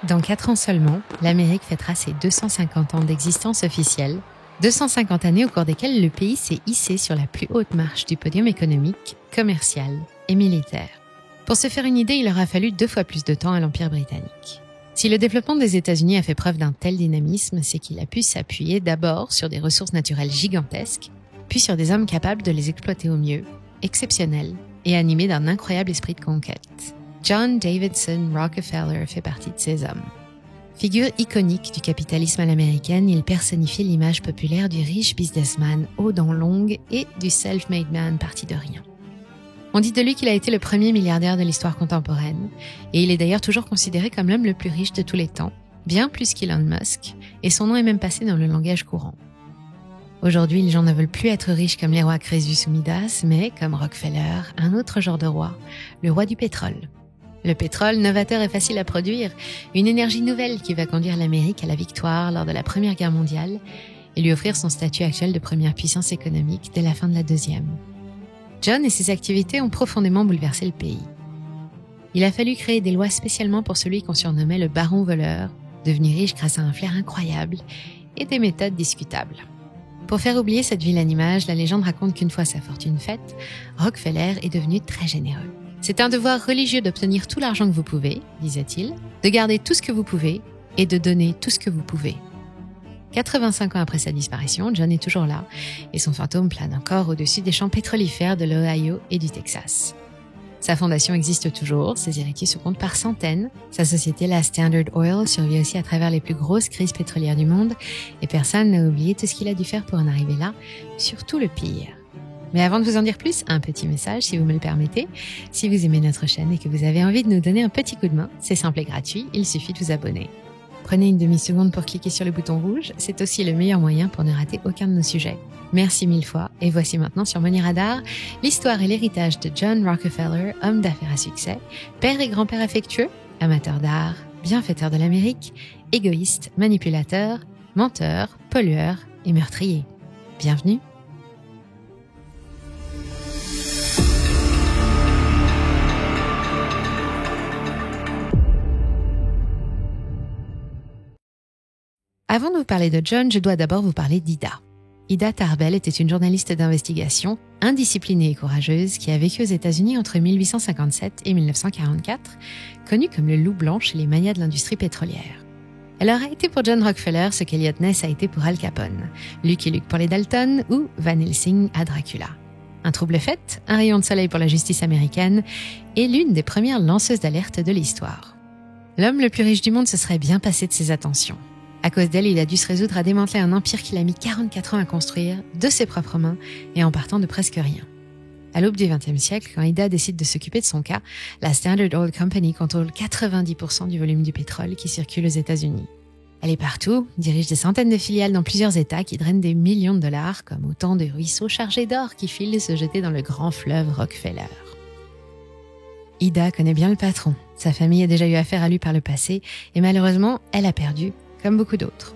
Dans 4 ans seulement, l'Amérique fêtera ses 250 ans d'existence officielle, 250 années au cours desquelles le pays s'est hissé sur la plus haute marche du podium économique, commercial et militaire. Pour se faire une idée, il aura fallu 2 fois plus de temps à l'Empire britannique. Si le développement des États-Unis a fait preuve d'un tel dynamisme, c'est qu'il a pu s'appuyer d'abord sur des ressources naturelles gigantesques, puis sur des hommes capables de les exploiter au mieux, exceptionnels et animés d'un incroyable esprit de conquête. John Davidson Rockefeller fait partie de ces hommes. Figure iconique du capitalisme à l'américaine, il personnifie l'image populaire du riche businessman aux dents longues et du self-made man parti de rien. On dit de lui qu'il a été le premier milliardaire de l'histoire contemporaine, et il est d'ailleurs toujours considéré comme l'homme le plus riche de tous les temps, bien plus qu'Elon Musk, et son nom est même passé dans le langage courant. Aujourd'hui, les gens ne veulent plus être riches comme les rois Crésus ou Midas, mais, comme Rockefeller, un autre genre de roi, le roi du pétrole. Le pétrole, novateur et facile à produire, une énergie nouvelle qui va conduire l'Amérique à la victoire lors de la Première Guerre mondiale et lui offrir son statut actuel de première puissance économique dès la fin de la Deuxième. John et ses activités ont profondément bouleversé le pays. Il a fallu créer des lois spécialement pour celui qu'on surnommait le baron voleur, devenu riche grâce à un flair incroyable et des méthodes discutables. Pour faire oublier cette vilaine image, la légende raconte qu'une fois sa fortune faite, Rockefeller est devenu très généreux. C'est un devoir religieux d'obtenir tout l'argent que vous pouvez, disait-il, de garder tout ce que vous pouvez et de donner tout ce que vous pouvez. 85 ans après sa disparition, John est toujours là et son fantôme plane encore au-dessus des champs pétrolifères de l'Ohio et du Texas. Sa fondation existe toujours, ses héritiers se comptent par centaines. Sa société, la Standard Oil, survit aussi à travers les plus grosses crises pétrolières du monde et personne n'a oublié tout ce qu'il a dû faire pour en arriver là, surtout le pire. Mais avant de vous en dire plus, un petit message si vous me le permettez. Si vous aimez notre chaîne et que vous avez envie de nous donner un petit coup de main, c'est simple et gratuit, il suffit de vous abonner. Prenez une demi-seconde pour cliquer sur le bouton rouge, c'est aussi le meilleur moyen pour ne rater aucun de nos sujets. Merci 1000 fois, et voici maintenant sur Money Radar, l'histoire et l'héritage de John Rockefeller, homme d'affaires à succès, père et grand-père affectueux, amateur d'art, bienfaiteur de l'Amérique, égoïste, manipulateur, menteur, pollueur et meurtrier. Bienvenue. Avant de vous parler de John, je dois d'abord vous parler d'Ida. Ida Tarbell était une journaliste d'investigation, indisciplinée et courageuse, qui a vécu aux États-Unis entre 1857 et 1944, connue comme le loup blanc chez les magnats de l'industrie pétrolière. Elle aura été pour John Rockefeller ce qu'Eliot Ness a été pour Al Capone, Lucky Luke pour les Dalton ou Van Helsing à Dracula. Un trouble fait, un rayon de soleil pour la justice américaine et l'une des premières lanceuses d'alerte de l'histoire. L'homme le plus riche du monde se serait bien passé de ses attentions. À cause d'elle, il a dû se résoudre à démanteler un empire qu'il a mis 44 ans à construire, de ses propres mains, et en partant de presque rien. À l'aube du XXe siècle, quand Ida décide de s'occuper de son cas, la Standard Oil Company contrôle 90% du volume du pétrole qui circule aux États-Unis. Elle est partout, dirige des centaines de filiales dans plusieurs États qui drainent des millions de dollars, comme autant de ruisseaux chargés d'or qui filent se jeter dans le grand fleuve Rockefeller. Ida connaît bien le patron. Sa famille a déjà eu affaire à lui par le passé, et malheureusement, elle a perdu, comme beaucoup d'autres.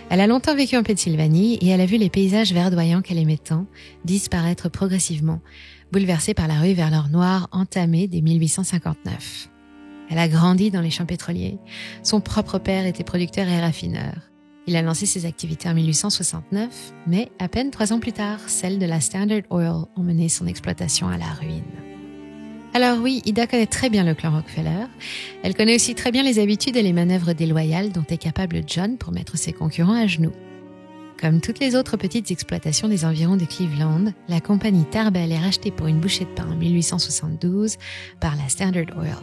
Elle a longtemps vécu en Pennsylvanie et elle a vu les paysages verdoyants qu'elle aimait tant disparaître progressivement, bouleversés par la rue vers l'or noir entamée dès 1859. Elle a grandi dans les champs pétroliers. Son propre père était producteur et raffineur. Il a lancé ses activités en 1869, mais à peine 3 ans plus tard, celles de la Standard Oil ont mené son exploitation à la ruine. Alors oui, Ida connaît très bien le clan Rockefeller. Elle connaît aussi très bien les habitudes et les manœuvres déloyales dont est capable John pour mettre ses concurrents à genoux. Comme toutes les autres petites exploitations des environs de Cleveland, la compagnie Tarbell est rachetée pour une bouchée de pain en 1872 par la Standard Oil.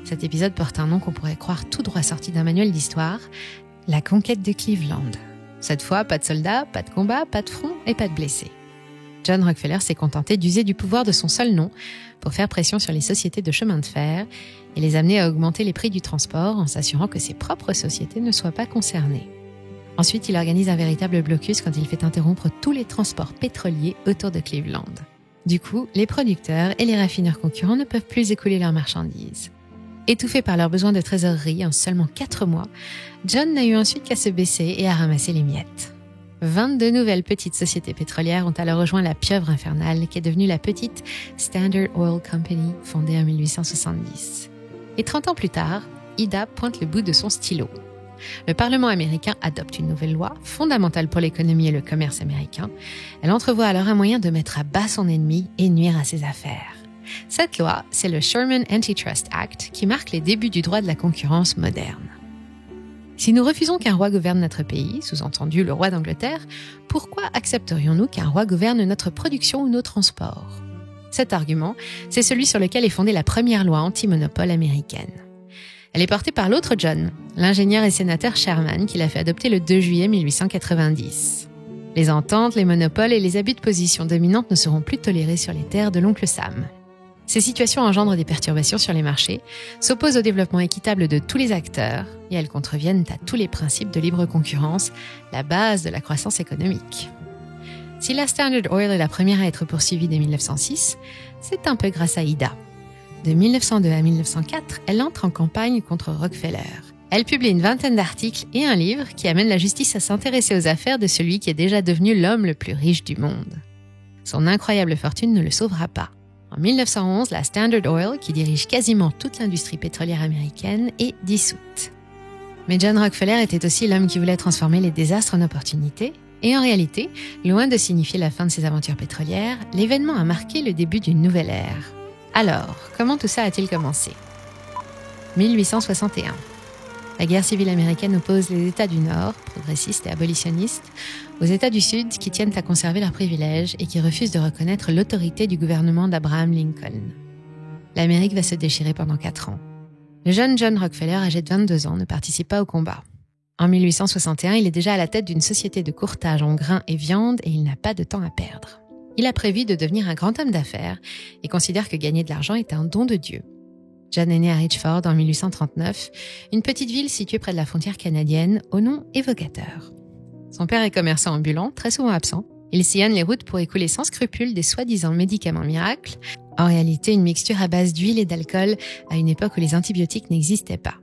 Cet épisode porte un nom qu'on pourrait croire tout droit sorti d'un manuel d'histoire, la conquête de Cleveland. Cette fois, pas de soldats, pas de combats, pas de front et pas de blessés. John Rockefeller s'est contenté d'user du pouvoir de son seul nom pour faire pression sur les sociétés de chemin de fer et les amener à augmenter les prix du transport en s'assurant que ses propres sociétés ne soient pas concernées. Ensuite, il organise un véritable blocus quand il fait interrompre tous les transports pétroliers autour de Cleveland. Du coup, les producteurs et les raffineurs concurrents ne peuvent plus écouler leurs marchandises. Étouffés par leurs besoins de trésorerie en seulement 4 mois, John n'a eu ensuite qu'à se baisser et à ramasser les miettes. 22 nouvelles petites sociétés pétrolières ont alors rejoint la pieuvre infernale qui est devenue la petite Standard Oil Company fondée en 1870. Et 30 ans plus tard, Ida pointe le bout de son stylo. Le Parlement américain adopte une nouvelle loi, fondamentale pour l'économie et le commerce américain. Elle entrevoit alors un moyen de mettre à bas son ennemi et nuire à ses affaires. Cette loi, c'est le Sherman Antitrust Act qui marque les débuts du droit de la concurrence moderne. Si nous refusons qu'un roi gouverne notre pays, sous-entendu le roi d'Angleterre, pourquoi accepterions-nous qu'un roi gouverne notre production ou nos transports ? Cet argument, c'est celui sur lequel est fondée la première loi anti-monopole américaine. Elle est portée par l'autre John, l'ingénieur et sénateur Sherman, qui l'a fait adopter le 2 juillet 1890. Les ententes, les monopoles et les abus de position dominante ne seront plus tolérés sur les terres de l'oncle Sam. Ces situations engendrent des perturbations sur les marchés, s'opposent au développement équitable de tous les acteurs et elles contreviennent à tous les principes de libre concurrence, la base de la croissance économique. Si la Standard Oil est la première à être poursuivie dès 1906, c'est un peu grâce à Ida. De 1902 à 1904, elle entre en campagne contre Rockefeller. Elle publie une vingtaine d'articles et un livre qui amène la justice à s'intéresser aux affaires de celui qui est déjà devenu l'homme le plus riche du monde. Son incroyable fortune ne le sauvera pas. En 1911, la Standard Oil, qui dirige quasiment toute l'industrie pétrolière américaine, est dissoute. Mais John Rockefeller était aussi l'homme qui voulait transformer les désastres en opportunités. Et en réalité, loin de signifier la fin de ses aventures pétrolières, l'événement a marqué le début d'une nouvelle ère. Alors, comment tout ça a-t-il commencé ? 1861. La guerre civile américaine oppose les États du Nord, progressistes et abolitionnistes, aux États du Sud qui tiennent à conserver leurs privilèges et qui refusent de reconnaître l'autorité du gouvernement d'Abraham Lincoln. L'Amérique va se déchirer pendant 4 ans. Le jeune John Rockefeller, âgé de 22 ans, ne participe pas au combat. En 1861, il est déjà à la tête d'une société de courtage en grains et viande et il n'a pas de temps à perdre. Il a prévu de devenir un grand homme d'affaires et considère que gagner de l'argent est un don de Dieu. John est né à Richford en 1839, une petite ville située près de la frontière canadienne, au nom évocateur. Son père est commerçant ambulant, très souvent absent. Il sillonne les routes pour écouler sans scrupule des soi-disant médicaments miracles, en réalité une mixture à base d'huile et d'alcool à une époque où les antibiotiques n'existaient pas.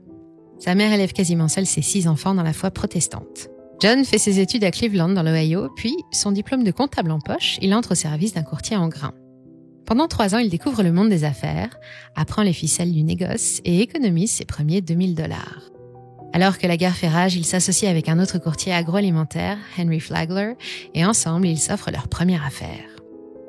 Sa mère élève quasiment seule ses 6 enfants dans la foi protestante. John fait ses études à Cleveland dans l'Ohio, puis, son diplôme de comptable en poche, il entre au service d'un courtier en grains. Pendant 3 ans, il découvre le monde des affaires, apprend les ficelles du négoce et économise ses premiers $2000. Alors que la guerre fait rage, il s'associe avec un autre courtier agroalimentaire, Henry Flagler, et ensemble, ils s'offrent leur première affaire.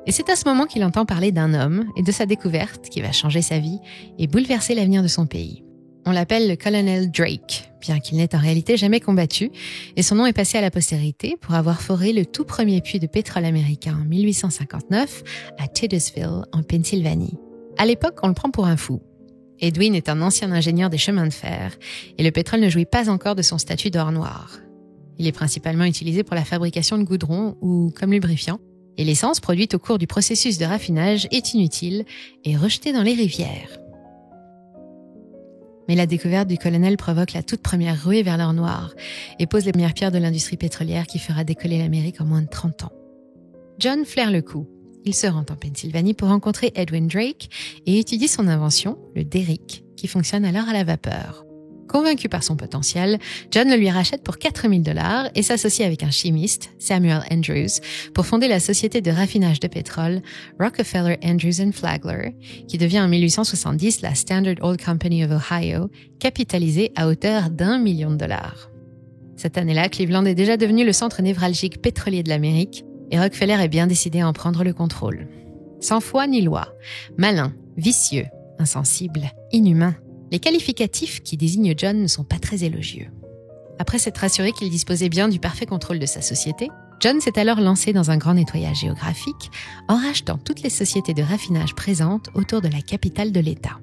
Et c'est à ce moment qu'il entend parler d'un homme et de sa découverte qui va changer sa vie et bouleverser l'avenir de son pays. On l'appelle le colonel Drake, bien qu'il n'ait en réalité jamais combattu, et son nom est passé à la postérité pour avoir foré le tout premier puits de pétrole américain en 1859 à Titusville, en Pennsylvanie. À l'époque, on le prend pour un fou. Edwin est un ancien ingénieur des chemins de fer, et le pétrole ne jouit pas encore de son statut d'or noir. Il est principalement utilisé pour la fabrication de goudron ou comme lubrifiant, et l'essence produite au cours du processus de raffinage est inutile et rejetée dans les rivières. Mais la découverte du colonel provoque la toute première ruée vers l'or noir et pose les premières pierres de l'industrie pétrolière qui fera décoller l'Amérique en moins de 30 ans. John flaire le coup. Il se rend en Pennsylvanie pour rencontrer Edwin Drake et étudie son invention, le derrick, qui fonctionne alors à la vapeur. Convaincu par son potentiel, John le lui rachète pour $4000 et s'associe avec un chimiste, Samuel Andrews, pour fonder la société de raffinage de pétrole Rockefeller Andrews & Flagler, qui devient en 1870 la Standard Oil Company of Ohio, capitalisée à hauteur d'$1 million. Cette année-là, Cleveland est déjà devenu le centre névralgique pétrolier de l'Amérique et Rockefeller est bien décidé à en prendre le contrôle. Sans foi ni loi, malin, vicieux, insensible, inhumain. Les qualificatifs qui désignent John ne sont pas très élogieux. Après s'être assuré qu'il disposait bien du parfait contrôle de sa société, John s'est alors lancé dans un grand nettoyage géographique en rachetant toutes les sociétés de raffinage présentes autour de la capitale de l'État.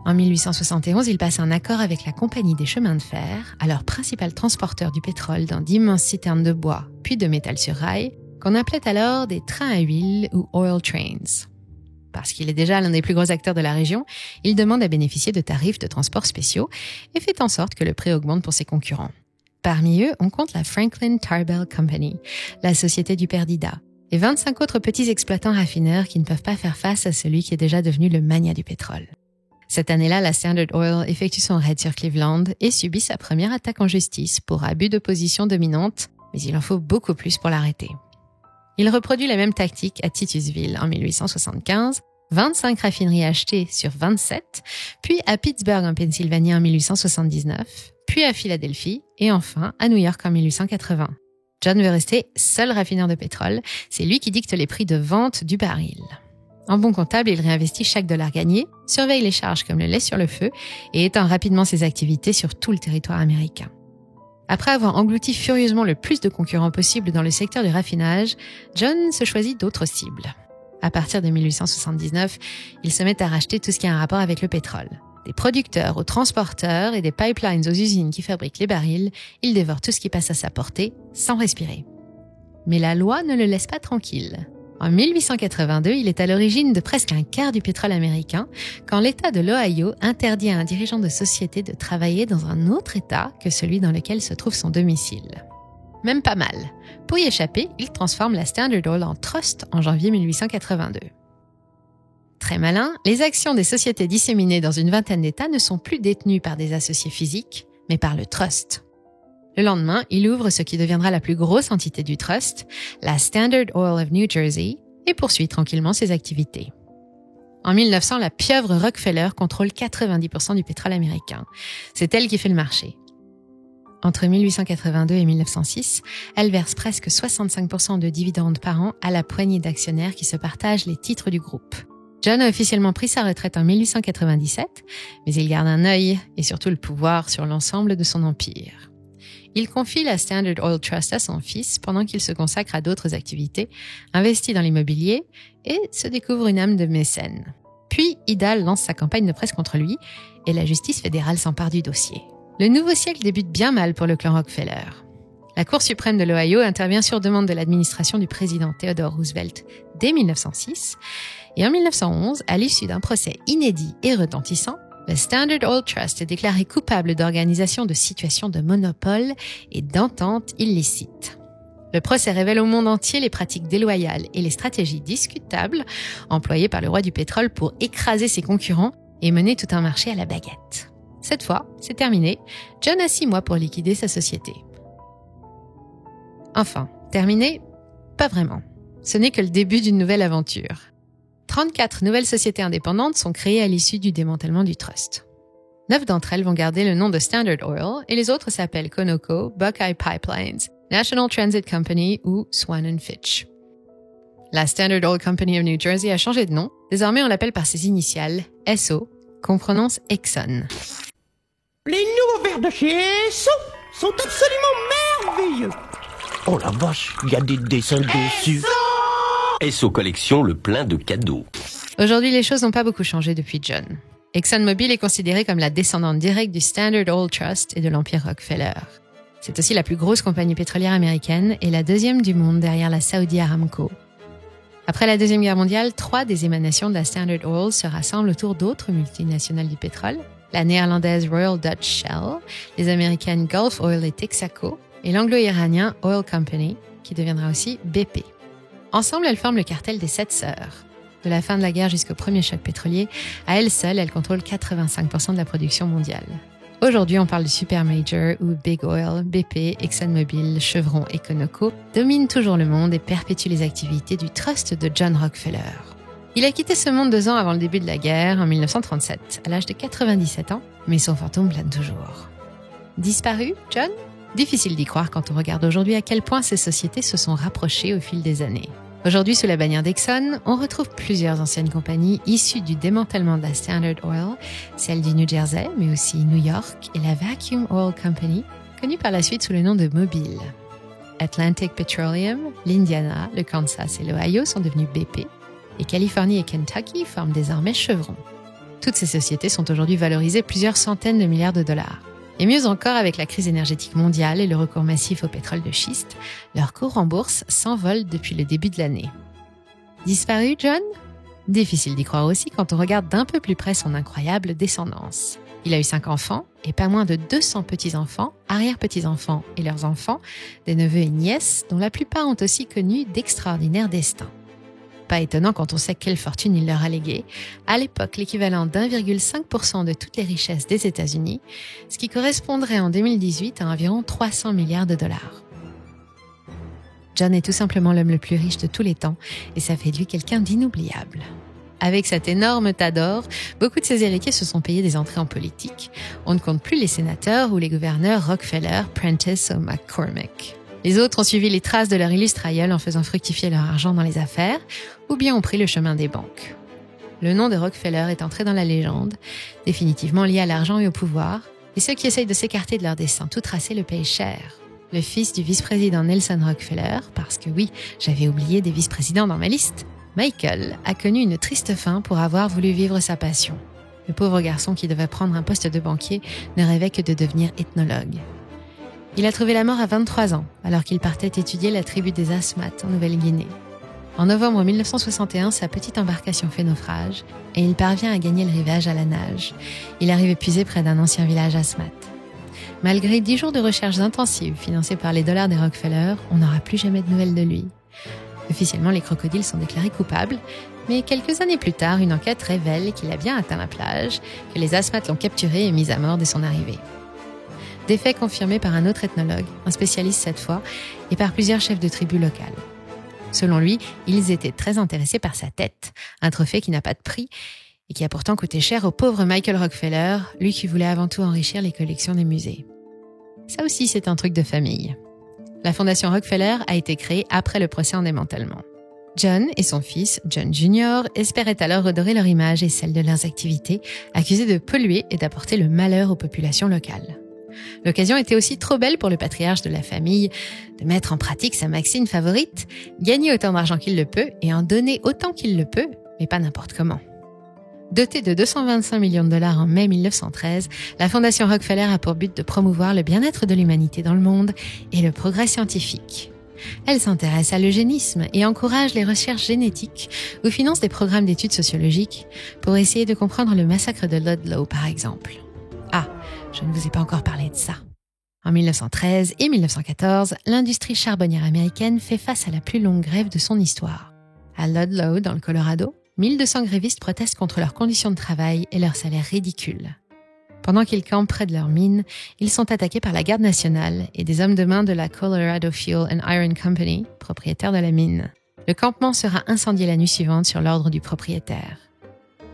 En 1871, il passe un accord avec la Compagnie des chemins de fer, alors principal transporteur du pétrole dans d'immenses citernes de bois puis de métal sur rail, qu'on appelait alors des trains à huile ou oil trains. Parce qu'il est déjà l'un des plus gros acteurs de la région, il demande à bénéficier de tarifs de transport spéciaux et fait en sorte que le prix augmente pour ses concurrents. Parmi eux, on compte la Franklin Tarbell Company, la société du père d'Ida, et 25 autres petits exploitants raffineurs qui ne peuvent pas faire face à celui qui est déjà devenu le magnat du pétrole. Cette année-là, la Standard Oil effectue son raid sur Cleveland et subit sa première attaque en justice pour abus de position dominante, mais il en faut beaucoup plus pour l'arrêter. Il reproduit la même tactique à Titusville en 1875, 25 raffineries achetées sur 27, puis à Pittsburgh en Pennsylvanie en 1879, puis à Philadelphie et enfin à New York en 1880. John veut rester seul raffineur de pétrole, c'est lui qui dicte les prix de vente du baril. En bon comptable, il réinvestit chaque dollar gagné, surveille les charges comme le lait sur le feu et étend rapidement ses activités sur tout le territoire américain. Après avoir englouti furieusement le plus de concurrents possible dans le secteur du raffinage, John se choisit d'autres cibles. À partir de 1879, il se met à racheter tout ce qui a un rapport avec le pétrole. Des producteurs aux transporteurs et des pipelines aux usines qui fabriquent les barils, il dévore tout ce qui passe à sa portée, sans respirer. Mais la loi ne le laisse pas tranquille. En 1882, il est à l'origine de presque un quart du pétrole américain, quand l'État de l'Ohio interdit à un dirigeant de société de travailler dans un autre État que celui dans lequel se trouve son domicile. Même pas mal. Pour y échapper, il transforme la Standard Oil en trust en janvier 1882. Très malin, les actions des sociétés disséminées dans une vingtaine d'États ne sont plus détenues par des associés physiques, mais par le trust. Le lendemain, il ouvre ce qui deviendra la plus grosse entité du trust, la Standard Oil of New Jersey, et poursuit tranquillement ses activités. En 1900, la pieuvre Rockefeller contrôle 90% du pétrole américain. C'est elle qui fait le marché. Entre 1882 et 1906, elle verse presque 65% de dividendes par an à la poignée d'actionnaires qui se partagent les titres du groupe. John a officiellement pris sa retraite en 1897, mais il garde un œil et surtout le pouvoir sur l'ensemble de son empire. Il confie la Standard Oil Trust à son fils pendant qu'il se consacre à d'autres activités, investit dans l'immobilier et se découvre une âme de mécène. Puis, Ida lance sa campagne de presse contre lui et la justice fédérale s'empare du dossier. Le nouveau siècle débute bien mal pour le clan Rockefeller. La Cour suprême de l'Ohio intervient sur demande de l'administration du président Theodore Roosevelt dès 1906 et en 1911, à l'issue d'un procès inédit et retentissant, le Standard Oil Trust est déclaré coupable d'organisation de situations de monopole et d'entente illicite. Le procès révèle au monde entier les pratiques déloyales et les stratégies discutables employées par le roi du pétrole pour écraser ses concurrents et mener tout un marché à la baguette. Cette fois, c'est terminé. John a 6 mois pour liquider sa société. Enfin, terminé? Pas vraiment. Ce n'est que le début d'une nouvelle aventure. 34 nouvelles sociétés indépendantes sont créées à l'issue du démantèlement du trust. 9 d'entre elles vont garder le nom de Standard Oil et les autres s'appellent Conoco, Buckeye Pipelines, National Transit Company ou Swan & Fitch. La Standard Oil Company of New Jersey a changé de nom. Désormais, on l'appelle par ses initiales, SO, qu'on prononce Exxon. Les nouveaux verres de chez SO sont absolument merveilleux. Oh la vache, il y a des dessins dessus. SO Collection, le plein de cadeaux. Aujourd'hui, les choses n'ont pas beaucoup changé depuis John. ExxonMobil est considérée comme la descendante directe du Standard Oil Trust et de l'empire Rockefeller. C'est aussi la plus grosse compagnie pétrolière américaine et la deuxième du monde derrière la Saudi Aramco. Après la Deuxième Guerre mondiale, 3 des émanations de la Standard Oil se rassemblent autour d'autres multinationales du pétrole, la néerlandaise Royal Dutch Shell, les américaines Gulf Oil et Texaco, et l'anglo-iranien Oil Company, qui deviendra aussi BP. Ensemble, elles forment le cartel des 7 sœurs. De la fin de la guerre jusqu'au premier choc pétrolier, à elles seules, elles contrôlent 85% de la production mondiale. Aujourd'hui, on parle de super major où Big Oil, BP, ExxonMobil, Chevron et Conoco dominent toujours le monde et perpétuent les activités du trust de John Rockefeller. Il a quitté ce monde 2 ans avant le début de la guerre, en 1937, à l'âge de 97 ans, mais son fantôme plane toujours. Disparu, John ? Difficile d'y croire quand on regarde aujourd'hui à quel point ces sociétés se sont rapprochées au fil des années. Aujourd'hui, sous la bannière d'Exxon, on retrouve plusieurs anciennes compagnies issues du démantèlement de la Standard Oil, celle du New Jersey, mais aussi New York, et la Vacuum Oil Company, connue par la suite sous le nom de Mobil. Atlantic Petroleum, l'Indiana, le Kansas et l'Ohio sont devenus BP, et Californie et Kentucky forment désormais Chevron. Toutes ces sociétés sont aujourd'hui valorisées plusieurs centaines de milliards de dollars. Et mieux encore, avec la crise énergétique mondiale et le recours massif au pétrole de schiste, leur cours en bourse s'envole depuis le début de l'année. Disparu, John ? Difficile d'y croire aussi quand on regarde d'un peu plus près son incroyable descendance. Il a eu 5 enfants et pas moins de 200 petits-enfants, arrière-petits-enfants et leurs enfants, des neveux et nièces dont la plupart ont aussi connu d'extraordinaires destins. Pas étonnant quand on sait quelle fortune il leur a léguée, à l'époque l'équivalent d'1,5% de toutes les richesses des États-Unis, ce qui correspondrait en 2018 à environ 300 milliards de dollars. John est tout simplement l'homme le plus riche de tous les temps et ça fait de lui quelqu'un d'inoubliable. Avec cet énorme tas d'or, beaucoup de ses héritiers se sont payés des entrées en politique. On ne compte plus les sénateurs ou les gouverneurs Rockefeller, Prentice ou McCormick. Les autres ont suivi les traces de leur illustre aïeul en faisant fructifier leur argent dans les affaires, ou bien ont pris le chemin des banques. Le nom de Rockefeller est entré dans la légende, définitivement lié à l'argent et au pouvoir, et ceux qui essayent de s'écarter de leur destin tout tracé le payent cher. Le fils du vice-président Nelson Rockefeller, parce que oui, j'avais oublié des vice-présidents dans ma liste, Michael a connu une triste fin pour avoir voulu vivre sa passion. Le pauvre garçon qui devait prendre un poste de banquier ne rêvait que de devenir ethnologue. Il a trouvé la mort à 23 ans, alors qu'il partait étudier la tribu des Asmat en Nouvelle-Guinée. En novembre 1961, sa petite embarcation fait naufrage et il parvient à gagner le rivage à la nage. Il arrive épuisé près d'un ancien village Asmat. Malgré 10 jours de recherches intensives financées par les dollars des Rockefeller, on n'aura plus jamais de nouvelles de lui. Officiellement, les crocodiles sont déclarés coupables, mais quelques années plus tard, une enquête révèle qu'il a bien atteint la plage, que les Asmat l'ont capturé et mis à mort dès son arrivée. Des faits confirmés par un autre ethnologue, un spécialiste cette fois, et par plusieurs chefs de tribus locales. Selon lui, ils étaient très intéressés par sa tête, un trophée qui n'a pas de prix et qui a pourtant coûté cher au pauvre Michael Rockefeller, lui qui voulait avant tout enrichir les collections des musées. Ça aussi, c'est un truc de famille. La fondation Rockefeller a été créée après le procès en démantèlement. John et son fils, John Jr., espéraient alors redorer leur image et celle de leurs activités, accusés de polluer et d'apporter le malheur aux populations locales. L'occasion était aussi trop belle pour le patriarche de la famille de mettre en pratique sa maxime favorite, gagner autant d'argent qu'il le peut et en donner autant qu'il le peut, mais pas n'importe comment. Dotée de 225 millions de dollars en mai 1913, la Fondation Rockefeller a pour but de promouvoir le bien-être de l'humanité dans le monde et le progrès scientifique. Elle s'intéresse à l'eugénisme et encourage les recherches génétiques ou finance des programmes d'études sociologiques pour essayer de comprendre le massacre de Ludlow, par exemple. Ah, je ne vous ai pas encore parlé de ça. En 1913 et 1914, l'industrie charbonnière américaine fait face à la plus longue grève de son histoire. À Ludlow, dans le Colorado, 1200 grévistes protestent contre leurs conditions de travail et leurs salaires ridicules. Pendant qu'ils campent près de leur mine, ils sont attaqués par la garde nationale et des hommes de main de la Colorado Fuel and Iron Company, propriétaire de la mine. Le campement sera incendié la nuit suivante sur l'ordre du propriétaire.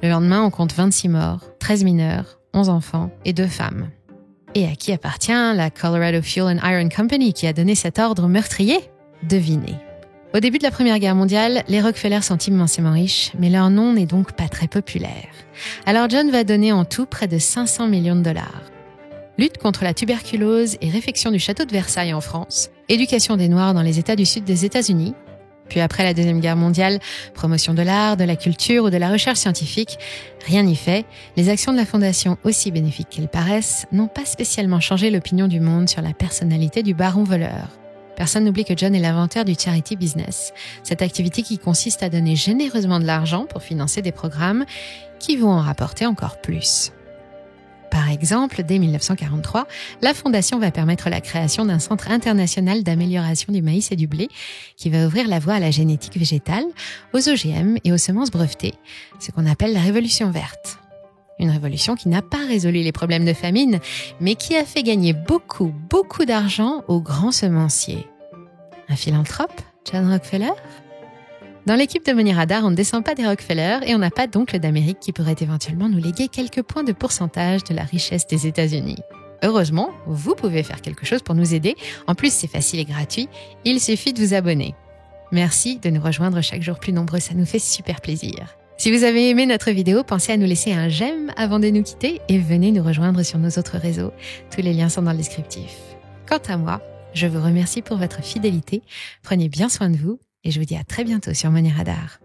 Le lendemain, on compte 26 morts, 13 mineurs, 11 enfants et 2 femmes. Et à qui appartient la Colorado Fuel and Iron Company qui a donné cet ordre meurtrier ? Devinez. Au début de la Première Guerre mondiale, les Rockefeller sont immensément riches, mais leur nom n'est donc pas très populaire. Alors John va donner en tout près de 500 millions de dollars. Lutte contre la tuberculose et réfection du château de Versailles en France, éducation des Noirs dans les États du Sud des États-Unis, puis après la Deuxième Guerre mondiale, promotion de l'art, de la culture ou de la recherche scientifique, rien n'y fait. Les actions de la Fondation, aussi bénéfiques qu'elles paraissent, n'ont pas spécialement changé l'opinion du monde sur la personnalité du baron voleur. Personne n'oublie que John est l'inventeur du charity business, cette activité qui consiste à donner généreusement de l'argent pour financer des programmes qui vont en rapporter encore plus. Par exemple, dès 1943, la Fondation va permettre la création d'un centre international d'amélioration du maïs et du blé qui va ouvrir la voie à la génétique végétale, aux OGM et aux semences brevetées, ce qu'on appelle la révolution verte. Une révolution qui n'a pas résolu les problèmes de famine, mais qui a fait gagner beaucoup d'argent aux grands semenciers. Un philanthrope, John Rockefeller ? Dans l'équipe de Money Radar, on ne descend pas des Rockefeller et on n'a pas d'oncle d'Amérique qui pourrait éventuellement nous léguer quelques points de pourcentage de la richesse des États-Unis. Heureusement, vous pouvez faire quelque chose pour nous aider. En plus, c'est facile et gratuit. Il suffit de vous abonner. Merci de nous rejoindre chaque jour plus nombreux, ça nous fait super plaisir. Si vous avez aimé notre vidéo, pensez à nous laisser un j'aime avant de nous quitter et venez nous rejoindre sur nos autres réseaux. Tous les liens sont dans le descriptif. Quant à moi, je vous remercie pour votre fidélité. Prenez bien soin de vous et je vous dis à très bientôt sur Money Radar.